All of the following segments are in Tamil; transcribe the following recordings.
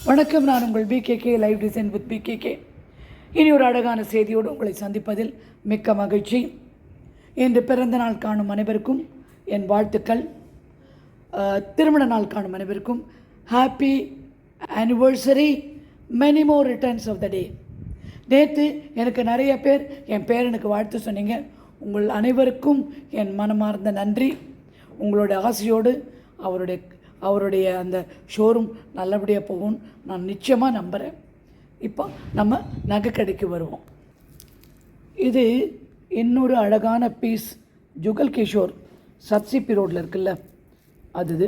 வணக்கம். நான் உங்கள் PKK live design with PKK. இனி ஒரு அழகான செய்தியோடு உங்களை சந்திப்பதில் மிக்க மகிழ்ச்சி. இன்று பிறந்த நாள் காணும் அனைவருக்கும் என் வாழ்த்துக்கள். திருமண நாள் காணும் அனைவருக்கும் happy anniversary, many more returns of the day. நேற்று எனக்கு நிறைய பேர் என் பேரனுக்கு வாழ்த்து சொன்னீங்க. உங்கள் அனைவருக்கும் என் மனமார்ந்த நன்றி. உங்களோட ஆசையோடு அவருடைய அந்த ஷோரூம் நல்லபடியாக போகும் நான் நிச்சயமாக நம்புகிறேன். இப்போ நம்ம நகை கடைக்கு வருவோம். இது இன்னொரு அழகான பீஸ். ஜுகல் கிஷோர் சப்சிபி ரோட்டில் இருக்குல்ல, அது.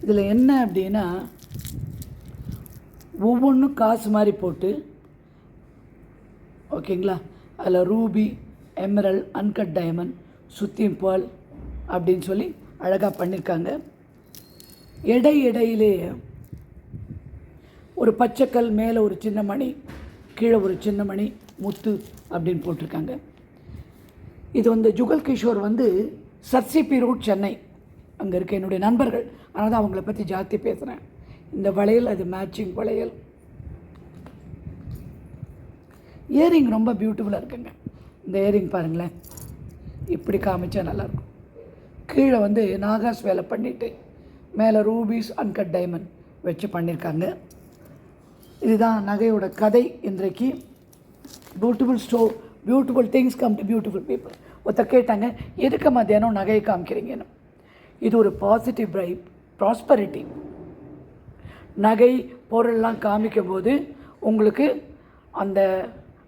இதில் என்ன அப்படின்னா, ஒவ்வொன்றும் காசு மாதிரி போட்டு, ஓகேங்களா, அதில் ரூபி, எமரல், அன்கட் டைமண்ட், சுத்திம் பால் அப்படின்னு சொல்லி அழகாக பண்ணியிருக்காங்க. இடையிலே ஒரு பச்சைக்கல், மேலே ஒரு சின்ன மணி, கீழே ஒரு சின்ன மணி, முத்து அப்படின்னு போட்டிருக்காங்க. இது ஜுகல் கிஷோர் சர்சிபி ரோட், சென்னை. அங்கே இருக்க என்னுடைய நண்பர்கள், ஆனால் தான் அவங்கள பற்றி ஜாஸ்தி பேசுகிறேன். இந்த வளையல் அது மேட்சிங் வளையல். இயரிங் ரொம்ப பியூட்டிஃபுல்லாக இருக்குங்க. இந்த இயரிங் பாருங்களேன், இப்படி காமிச்சா நல்லாயிருக்கும். கீழே நாகாஸ் வேலை பண்ணிவிட்டு மேலே ரூபீஸ், அன்கட் டைமண்ட் வச்சு பண்ணியிருக்காங்க. இதுதான் நகையோட கதை இன்றைக்கு. Beautiful store, beautiful things come to beautiful people. ஒருத்தர் கேட்டாங்க, எதுக்கு மத்தியானம் நகையை காமிக்கிறீங்கன்னு. இது ஒரு பாசிட்டிவ் ப்ராஸ்பரிட்டி. நகை பொருள்லாம் காமிக்கும் போது உங்களுக்கு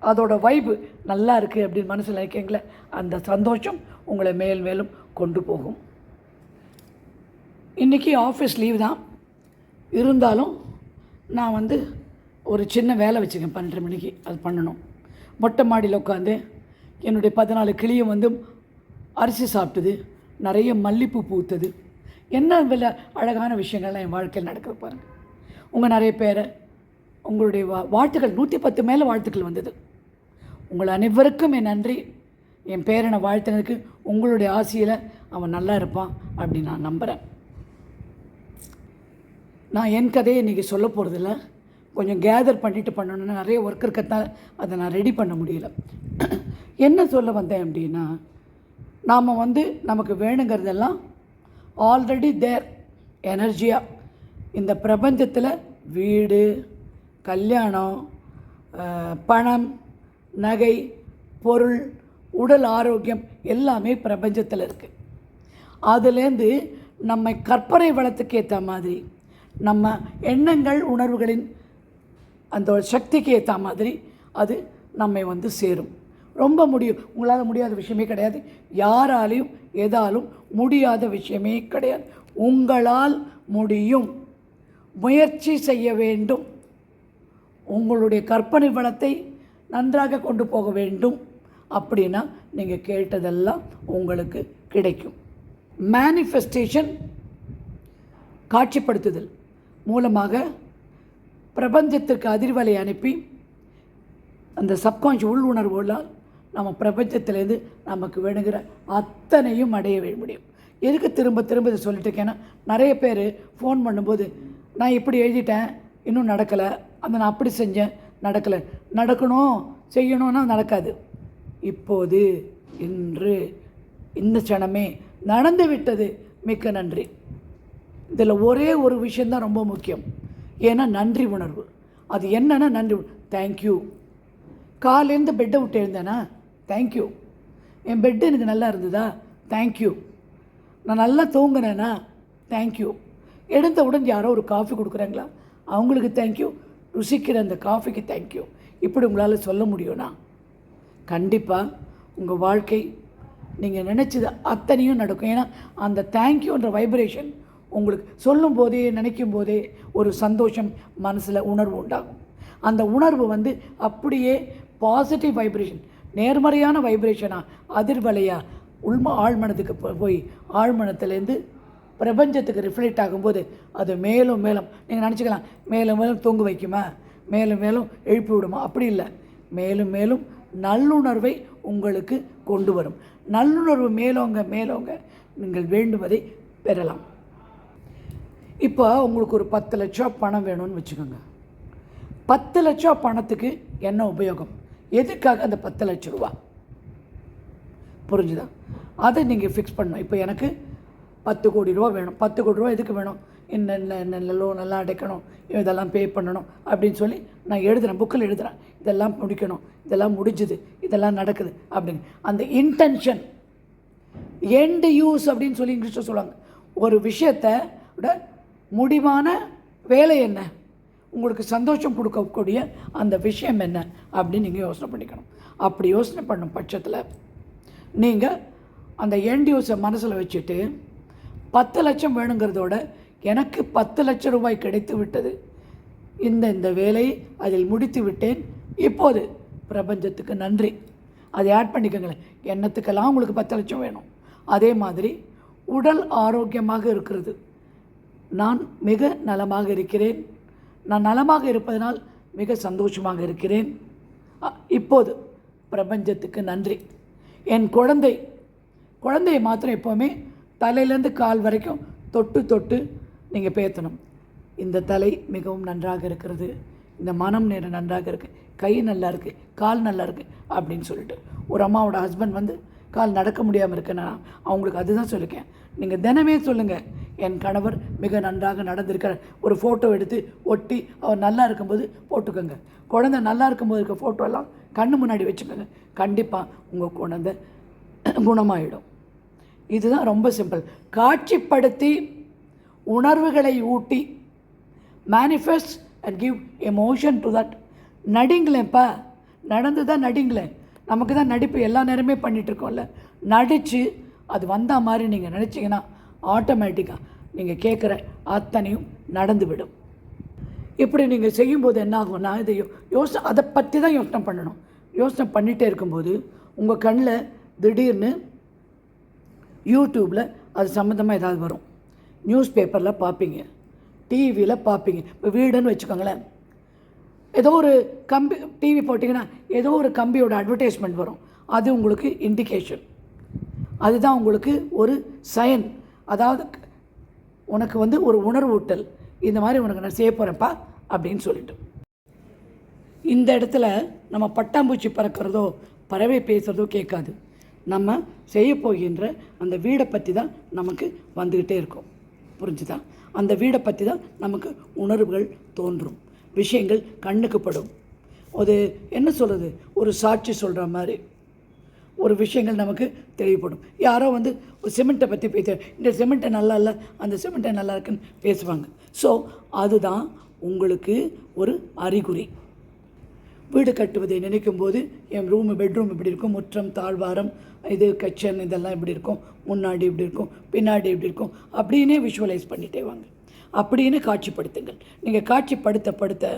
அதோட வைப்பு நல்லா இருக்குது அப்படின்னு மனசில் நினைக்கிங்களே, அந்த சந்தோஷம் உங்களை மேலும் கொண்டு போகும். இன்றைக்கி ஆஃபீஸ் லீவ் தான், இருந்தாலும் நான் ஒரு சின்ன வேலை வச்சுக்கேன். 12 மணிக்கு அது பண்ணணும். மொட்டை மாடியில் உட்காந்து என்னுடைய 14 கிளியும் அரிசி சாப்பிட்டுது, நிறைய மல்லிப்பூ பூத்துது. என்ன அழகான விஷயங்கள்லாம் என் வாழ்க்கையில் நடக்குது பாருங்கள். உங்கள் நிறைய பேரை உங்களுடைய வாழ்த்துக்கள் 110 மேலே வாழ்த்துக்கள் வந்தது. உங்கள் அனைவருக்கும் என் நன்றி. என் பேரனை வாழ்த்துனதுக்கு உங்களுடைய ஆசையில் அவன் நல்லா இருப்பான் அப்படின்னு நான் நம்புகிறேன். நான் என் கதையை இன்றைக்கி சொல்ல போகிறதில்ல, கொஞ்சம் கேதர் பண்ணிட்டு பண்ணணுன்னு நிறைய ஒர்க் இருக்கிறதால அதை நான் ரெடி பண்ண முடியல. என்ன சொல்ல வந்தேன் அப்படின்னா, நாம் நமக்கு வேணுங்கிறதெல்லாம் ஆல்ரெடி தேர் எனர்ஜியாக இந்த பிரபஞ்சத்தில் வீடு, கல்யாணம், பணம், நகை, பொருள், உடல் ஆரோக்கியம் எல்லாமே பிரபஞ்சத்தில் இருக்குது. அதுலேருந்து நம்ம கற்பனை வளத்துக்கு ஏற்ற மாதிரி, நம்ம எண்ணங்கள் உணர்வுகளின் அந்த சக்திக்கு ஏற்ற மாதிரி அது நம்மை சேரும். ரொம்ப முடியும். உங்களால் முடியாத விஷயமே கிடையாது. யாராலையும் எதாலும் முடியாத விஷயமே கிடையாது. உங்களால் முடியும். முயற்சி செய்ய வேண்டும். உங்களுடைய கற்பனை வளத்தை நன்றாக கொண்டு போக வேண்டும். அப்படின்னா நீங்கள் கேட்டதெல்லாம் உங்களுக்கு கிடைக்கும். மேனிஃபெஸ்டேஷன், காட்சிப்படுத்துதல் மூலமாக பிரபஞ்சத்திற்கு அதிர்வலை அனுப்பி அந்த சப்கான்ஷியஸ் உள்ளுணர்வுகளால் நம்ம பிரபஞ்சத்திலேருந்து நமக்கு வேணுங்கிற அத்தனையும் அடைய முடியும். எதுக்கு திரும்ப இதை சொல்லிட்டு இருக்கேன்னா, நிறைய பேர் ஃபோன் பண்ணும்போது, நான் இப்படி எழுதிட்டேன், இன்னும் நடக்கலை, நான் அப்படி செஞ்சேன், நடக்கலை. நடக்கணும், செய்யணும்னா நடக்காது. இப்போது, இன்று, இந்த க்ஷணமே நடந்து விட்டது. மிக்க நன்றி. இதில் ஒரே ஒரு விஷயந்தான் ரொம்ப முக்கியம். ஏன்னா நன்றி உணர்வு. அது என்னன்னா நன்றி. தேங்க்யூ. காலையிலேருந்து பெட்டை விட்டு எழுந்தேனா, தேங்க்யூ. என் பெட்டு எனக்கு நல்லா இருந்ததா, தேங்க்யூ. நான் நல்லா தூங்கினேன்னா, தேங்க்யூ. எழுந்தவுடன் யாரோ ஒரு காஃபி கொடுக்குறாங்களா, அவங்களுக்கு தேங்க்யூ. ருசிக்கிற அந்த காஃபிக்கு தேங்க்யூ. இப்படி உங்களால் சொல்ல முடியும்னா கண்டிப்பாக உங்கள் வாழ்க்கை நீங்கள் நினச்சது அத்தனையும் நடக்கும். ஏன்னா அந்த தேங்க்யூன்ற வைப்ரேஷன் உங்களுக்கு சொல்லும் போதே, நினைக்கும் போதே ஒரு சந்தோஷம் மனசில் உணர்வு உண்டாகும். அந்த உணர்வு அப்படியே பாசிட்டிவ் வைப்ரேஷன், நேர்மறையான வைப்ரேஷனாக, அதிர்வலையாக ஆழ்மனத்துக்கு போய் ஆழ்மனத்துலேருந்து பிரபஞ்சத்துக்கு ரிஃப்ளெக்ட் ஆகும்போது அது மேலும் நீங்கள் நினச்சிக்கலாம், மேலும் தூங்க வைக்குமா, மேலும் எழுப்பி விடுமா. அப்படி இல்லை. மேலும் நல்லுணர்வை உங்களுக்கு கொண்டு வரும். நல்லுணர்வு மேலோங்க நீங்கள் வேண்டுவதை பெறலாம். இப்போ உங்களுக்கு ஒரு 10 லட்சம் பணம் வேணும்னு வச்சுக்கோங்க. 10 லட்சம் பணத்துக்கு என்ன உபயோகம், எதுக்காக அந்த 10 லட்ச ரூபா, புரிஞ்சுதா? அதை நீங்கள் ஃபிக்ஸ் பண்ணணும். இப்போ எனக்கு 10 கோடி ரூபா வேணும். 10 கோடி ரூபா எதுக்கு வேணும், என்னென்ன லோன் எல்லாம் அடைக்கணும், இதெல்லாம் பே பண்ணணும் அப்படின்னு சொல்லி நான் எழுதுகிறேன், புக்கில் எழுதுகிறேன். இதெல்லாம் முடிக்கணும், இதெல்லாம் முடிஞ்சுது, இதெல்லாம் நடக்குது அப்படின்னு அந்த இன்டென்ஷன், எண்ட் யூஸ் அப்படின்னு சொல்லி இங்கிலீஷில் சொல்லுவாங்க. ஒரு விஷயத்தை விட முடிவான வேலை என்ன, உங்களுக்கு சந்தோஷம் கொடுக்கக்கூடிய அந்த விஷயம் என்ன அப்படின்னு நீங்கள் யோசனை பண்ணிக்கணும். அப்படி யோசனை பண்ணும் பட்சத்தில் நீங்கள் அந்த எண்ட் யூஸை மனசில் வச்சுட்டு 10 லட்சம் வேணுங்கிறதோட எனக்கு 10 லட்சம் ரூபாய் கிடைத்து விட்டது, இந்த வேலையை அதில் முடித்து விட்டேன், இப்போது பிரபஞ்சத்துக்கு நன்றி, அதை ஆட் பண்ணிக்கோங்களேன். எண்ணத்துக்கெல்லாம் உங்களுக்கு 10 லட்சம் வேணும். அதே மாதிரி உடல் ஆரோக்கியமாக இருக்கிறது, நான் மிக நலமாக இருக்கிறேன், நான் நலமாக இருப்பதனால் மிக சந்தோஷமாக இருக்கிறேன், இப்போது பிரபஞ்சத்துக்கு நன்றி. என் குழந்தையை மாத்திரம் எப்போவுமே தலையிலேருந்து கால் வரைக்கும் தொட்டு நீங்கள் பேத்தணும். இந்த தலை மிகவும் நன்றாக இருக்கிறது, இந்த மனம் நன்றாக இருக்குது, கை நல்லா இருக்குது, கால் நல்லா இருக்குது அப்படின்னு சொல்லிட்டு. ஒரு அம்மாவோட ஹஸ்பண்ட் வந்து கால் நடக்க முடியாமல் இருக்குன்னா அவங்களுக்கு அதுதான் சொல்லியிருக்கேன். நீங்கள் தினமே சொல்லுங்கள், என் கணவர் மிக நன்றாக நடந்திருக்கிறார். ஒரு ஃபோட்டோ எடுத்து ஒட்டி அவர் நல்லா இருக்கும்போது போட்டுக்கோங்க. குழந்தை நல்லா இருக்கும்போது இருக்க ஃபோட்டோலாம் கண்ணு முன்னாடி வச்சுக்கோங்க. கண்டிப்பாக உங்கள் குழந்தை குணமாயிடும். இதுதான் ரொம்ப சிம்பிள். காட்சிப்படுத்தி உணர்வுகளை ஊட்டி manifest and give emotion to that. நடிங்களேன்ப்பா, நடந்து தான் நடிங்களேன். நமக்கு தான் நடிப்பு எல்லா நேரமே பண்ணிகிட்ருக்கோம்ல. நடித்து அது வந்தால் மாதிரி நீங்கள் நினச்சிங்கன்னா ஆட்டோமேட்டிக்காக நீங்கள் கேட்குற அத்தனையும் நடந்துவிடும். இப்படி நீங்கள் செய்யும்போது என்ன ஆகும்னா, இதை அதை பற்றி தான் யோசனை பண்ணணும். யோசனை பண்ணிகிட்டே இருக்கும்போது உங்கள் கண்ணில் திடீர்னு யூடியூப்பில் அது சம்மந்தமாக ஏதாவது வரும், நியூஸ் பேப்பரில் பார்ப்பீங்க, டிவியில் பார்ப்பீங்க. இப்போ வீடுன்னு வச்சுக்கோங்களேன், ஏதோ ஒரு கம்பி டிவி போட்டிங்கன்னா ஏதோ ஒரு கம்பியோட அட்வர்டைஸ்மெண்ட் வரும். அது உங்களுக்கு இண்டிகேஷன், அதுதான் உங்களுக்கு ஒரு சயன். அதாவது உனக்கு வந்து ஒரு உணர்வூட்டல், இந்த மாதிரி உனக்கு நான் செய்ய போகிறேன்ப்பா அப்படின்னு சொல்லிட்டு. இந்த இடத்துல நம்ம பட்டாம்பூச்சி பறக்கிறதோ பறவை பேசுகிறதோ கேட்காது. நம்ம செய்ய போகின்ற அந்த வீடை பற்றி தான் நமக்கு வந்துக்கிட்டே இருக்கும். புரிஞ்சுதா? அந்த வீடை பற்றி தான் நமக்கு உணர்வுகள் தோன்றும், விஷயங்கள் கண்ணுக்கு படும். அது என்ன சொல்கிறது, ஒரு சாட்சி சொல்கிற மாதிரி ஒரு விஷயங்கள் நமக்கு தெரியப்படும். யாரோ வந்து ஒரு சிமெண்ட்டை பற்றி பேச, இந்த சிமெண்ட்டை நல்லா இல்லை, அந்த சிமெண்ட்டை நல்லா இருக்குன்னு பேசுவாங்க. ஸோ அதுதான் உங்களுக்கு ஒரு அறிகுறி. வீடு கட்டுவதை நினைக்கும் போது என் பெட்ரூம் இப்படி இருக்கும், முற்றம் தாழ்வாரம், இது கிச்சன், இதெல்லாம் இப்படி இருக்கும், முன்னாடி இப்படி இருக்கும், பின்னாடி இப்படி இருக்கும் அப்படின்னே விஷுவலைஸ் பண்ணிட்டே வாங்க. அப்படின்னு காட்சிப்படுத்துங்கள். நீங்கள் காட்சிப்படுத்த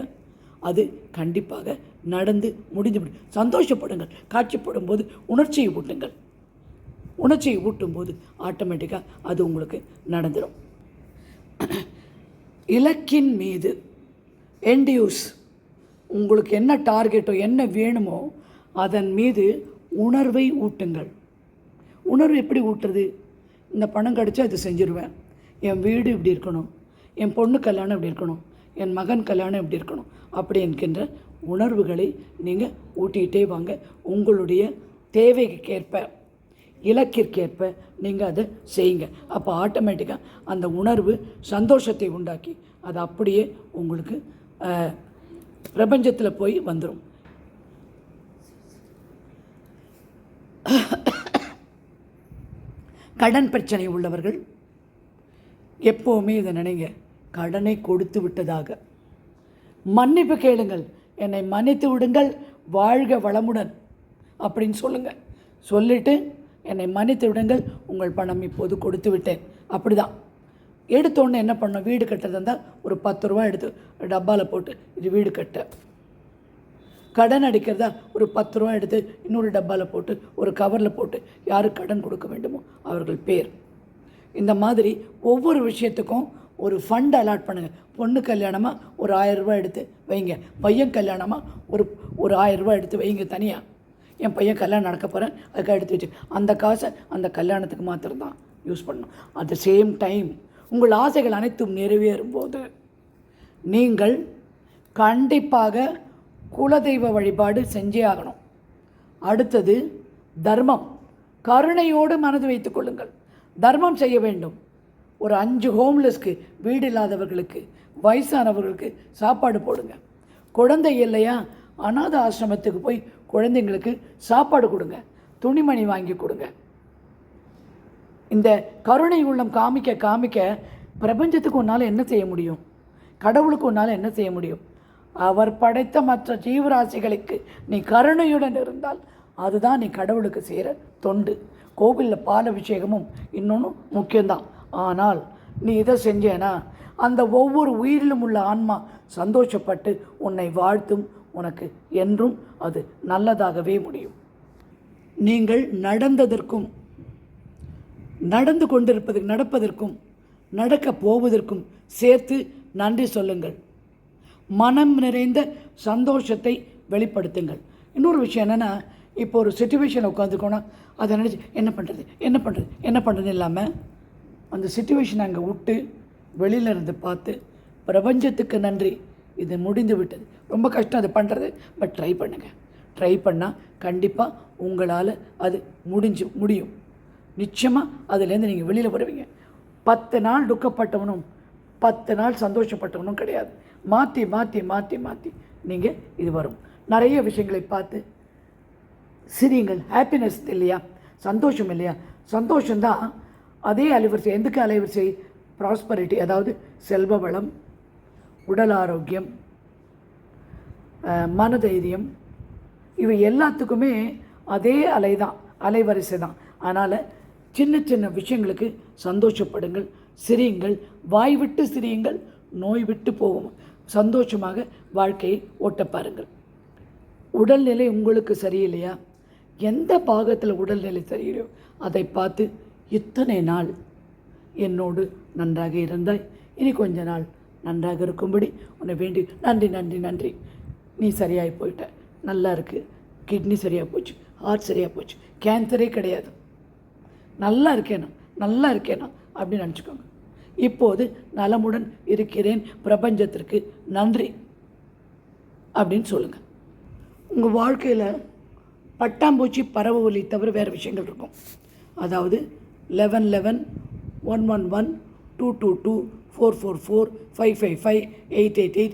அது கண்டிப்பாக நடந்து முடிந்துவிடும். சந்தோஷப்படுங்கள். காட்சிப்படும் போது உணர்ச்சியை ஊட்டுங்கள். உணர்ச்சியை ஊட்டும் போது ஆட்டோமேட்டிக்காக அது உங்களுக்கு நடந்துடும். இலக்கின் மீது என்டியூஸ், உங்களுக்கு என்ன டார்கெட்டோ என்ன வேணுமோ அதன் மீது உணர்வை ஊட்டுங்கள். உணர்வு எப்படி ஊட்டுறது? இந்த பணம் கிடச்சா இது செஞ்சுருவேன், என் வீடு இப்படி இருக்கணும், என் பொண்ணு கல்யாணம் இப்படி இருக்கணும், என் மகன் கல்யாணம் இப்படி இருக்கணும் அப்படி என்கின்ற உணர்வுகளை நீங்கள் ஊட்டிகிட்டே வாங்க. உங்களுடைய தேவைக்கேற்ப, இலக்கிற்கேற்ப நீங்கள் அதை செய்யுங்க. அப்போ ஆட்டோமேட்டிக்காக அந்த உணர்வு சந்தோஷத்தை உண்டாக்கி அது அப்படியே உங்களுக்கு பிரபஞ்சத்தில் போய் வந்துடும். கடன் பிரச்சனை உள்ளவர்கள் எப்போவுமே இதை நினைங்க, கடனை கொடுத்து விட்டதாக. மன்னிப்பு கேளுங்கள், என்னை மன்னித்து விடுங்கள், வாழ்க வளமுடன் அப்படின்னு சொல்லுங்கள். சொல்லிவிட்டு என்னை மன்னித்து விடுங்கள், உங்கள் பணம் இப்போது கொடுத்து விட்டேன். அப்படி தான் எடுத்தோடனே என்ன பண்ணணும், வீடு கட்டுறதா இருந்தால் ஒரு 10 ரூபா எடுத்து டப்பாவில் போட்டு இது வீடு கட்ட. கடன் அடிக்கிறதா ஒரு 10 ரூபா எடுத்து இன்னொரு டப்பாவில் போட்டு ஒரு கவரில் போட்டு யாருக்கு கடன் கொடுக்க வேண்டுமோ அவர்கள் பேர். இந்த மாதிரி ஒவ்வொரு விஷயத்துக்கும் ஒரு ஃபண்ட் அலாட் பண்ணுங்கள். பொண்ணு கல்யாணமாக ஒரு 1000 ரூபா எடுத்து வைங்க, பையன் கல்யாணமாக ஒரு 1000 ரூபா எடுத்து வைங்க தனியாக. என் பையன் கல்யாணம் நடக்க போகிறேன் அதுக்காக எடுத்து வச்சு அந்த காசை அந்த கல்யாணத்துக்கு மாத்திரம்தான் யூஸ் பண்ணணும். அட் த சேம் டைம் உங்கள் ஆசைகள் அனைத்தும் நிறைவேறும்போது நீங்கள் கண்டிப்பாக குலதெய்வ வழிபாடு செஞ்சே ஆகணும். அடுத்தது தர்மம். கருணையோடு மனது வைத்துக் கொள்ளுங்கள். தர்மம் செய்ய வேண்டும். ஒரு 5 ஹோம்லெஸ்க்கு, வீடு இல்லாதவர்களுக்கு, வயசானவர்களுக்கு சாப்பாடு போடுங்க. குழந்தை இல்லையா, அநாத ஆசிரமத்துக்கு போய் குழந்தைங்களுக்கு சாப்பாடு கொடுங்க, துணிமணி வாங்கி கொடுங்க. இந்த கருணை உள்ளம் காமிக்க காமிக்க பிரபஞ்சத்துக்கு உன்னால் என்ன செய்ய முடியும்? கடவுளுக்கு உன்னால் என்ன செய்ய முடியும்? அவர் படைத்த மற்ற ஜீவராசிகளுக்கு நீ கருணையுடன் இருந்தால் அதுதான் நீ கடவுளுக்கு செய்கிற தொண்டு. கோவிலில் பாலாபிஷேகமும் இன்னொன்றும் முக்கியம்தான். ஆனால் நீ இதை செஞ்சேனா அந்த ஒவ்வொரு உயிரிலும் உள்ள ஆன்மா சந்தோஷப்பட்டு உன்னை வாழ்த்தும். உனக்கு என்றும் அது நல்லதாகவே முடியும். நீங்கள் நடந்ததற்கும், நடந்து நடப்பதற்கும், நடக்கப் போவதற்கும் சேர்த்து நன்றி சொல்லுங்கள். மனம் நிறைந்த சந்தோஷத்தை வெளிப்படுத்துங்கள். இன்னொரு விஷயம் என்னென்னா, இப்போ ஒரு சுச்சுவேஷனில் உட்காந்துக்கோனா அதை நினச்சி என்ன பண்ணுறது இல்லாமல் அந்த சுச்சுவேஷனை அங்கே விட்டு வெளியில் இருந்து பார்த்து பிரபஞ்சத்துக்கு நன்றி, இது முடிந்து விட்டது, ரொம்ப கஷ்டம் அது பண்ணுறது, பட் ட்ரை பண்ணுங்கள். ட்ரை பண்ணால் கண்டிப்பாக உங்களால் அது முடியும். நிச்சயமாக அதுலேருந்து நீங்கள் வெளியில் வருவீங்க. 10 நாள் துக்கப்பட்டவனும் 10 நாள் சந்தோஷப்பட்டவனும் கிடையாது. மாற்றி மாற்றி மாற்றி மாற்றி நீங்கள் இது வரும். நிறைய விஷயங்களை பார்த்து சிரியுங்கள். ஹாப்பினஸ் இல்லையா, சந்தோஷம் இல்லையா? சந்தோஷம்தான் அதே அலைவரிசை. எதுக்கு அலைவரிசை? ப்ராஸ்பரிட்டி, அதாவது செல்வ வளம், உடல் ஆரோக்கியம், மனதைரியம், இவை எல்லாத்துக்குமே அதே அலைவரிசை தான். அதனால் சின்ன சின்ன விஷயங்களுக்கு சந்தோஷப்படுங்கள், சிரியுங்கள். வாய் விட்டு சிரியுங்கள், நோய் விட்டு போகும். சந்தோஷமாக வாழ்க்கையை ஓட்ட பாருங்கள். உடல்நிலை உங்களுக்கு சரியில்லையா, எந்த பாகத்தில் உடல்நிலை சரியில்லையோ அதை பார்த்து இத்தனை நாள் என்னோடு நன்றாக இருந்தாய், இனி கொஞ்ச நாள் நன்றாக இருக்கும்படி உன்னை வேண்டி நன்றி நன்றி நன்றி. நீ சரியாகி போயிட்ட, நல்லா இருக்குது, கிட்னி சரியாக போச்சு, ஹார்ட் சரியாக போச்சு, கேன்சரே கிடையாது, நல்லா இருக்கேனா அப்படின்னு நினச்சிக்கோங்க. இப்போது நலமுடன் இருக்கிறேன், பிரபஞ்சத்திற்கு நன்றி அப்படின்னு சொல்லுங்கள். உங்கள் வாழ்க்கையில் பட்டாம்பூச்சி பறவை ஒலி தவிர வேறு விஷயங்கள் இருக்கும். அதாவது 1111 111 222 444 555 888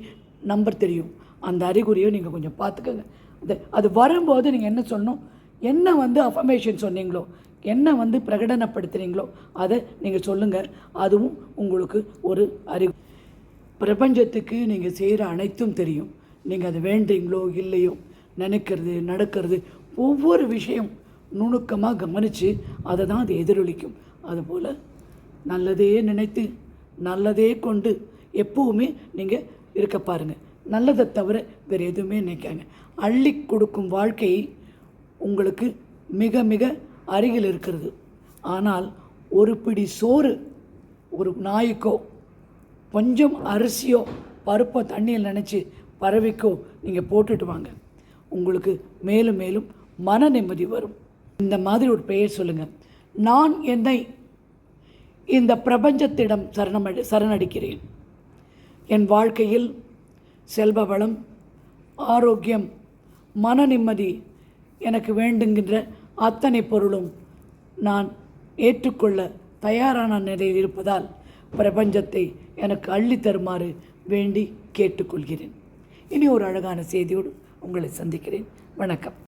நம்பர் தெரியும். அந்த அறிகுறியை நீங்கள் கொஞ்சம் பார்த்துக்கோங்க. அது வரும்போது நீங்கள் என்ன சொல்லணும், என்ன அஃபர்மேஷன் சொன்னீங்களோ, என்ன பிரகடனப்படுத்துகிறீங்களோ அதை நீங்கள் சொல்லுங்கள். அதுவும் உங்களுக்கு ஒரு அறிவு. பிரபஞ்சத்துக்கு நீங்கள் செய்கிற அனைத்தும் தெரியும். நீங்கள் அதை வேண்டுறீங்களோ இல்லையோ, நினைக்கிறது நடக்கிறது ஒவ்வொரு விஷயம் நுணுக்கமாக கவனித்து அதை தான் அது எதிரொலிக்கும். அதுபோல் நல்லதே நினைத்து நல்லதே கொண்டு எப்போவுமே நீங்கள் இருக்க பாருங்கள். நல்லதை தவிர வேறு எதுவுமே நினைக்காங்க. அள்ளி கொடுக்கும் வாழ்க்கை உங்களுக்கு மிக மிக அருகில் இருக்கிறது. ஆனால் ஒரு பிடி சோறு ஒரு நாய்க்கோ, கொஞ்சம் அரிசியோ பருப்போ தண்ணியில் நினச்சி பறவைக்கோ நீங்கள் போட்டுட்டு வாங்க, உங்களுக்கு மேலும் மேலும் மன நிம்மதி வரும். இந்த மாதிரி ஒரு பெயர் சொல்லுங்கள். நான் என்னை இந்த பிரபஞ்சத்திடம் சரணடைக்கிறேன். என் வாழ்க்கையில் செல்வ வளம், ஆரோக்கியம், மன நிம்மதி எனக்கு வேண்டுங்கின்ற அத்தனை பொருளும் நான் ஏற்றுக்கொள்ள தயாரான நிலையில் இருப்பதால் பிரபஞ்சத்தை எனக்கு அள்ளி தருமாறு வேண்டி கேட்டுக்கொள்கிறேன். இனி ஒரு அழகான செய்தியோடு உங்களை சந்திக்கிறேன். வணக்கம்.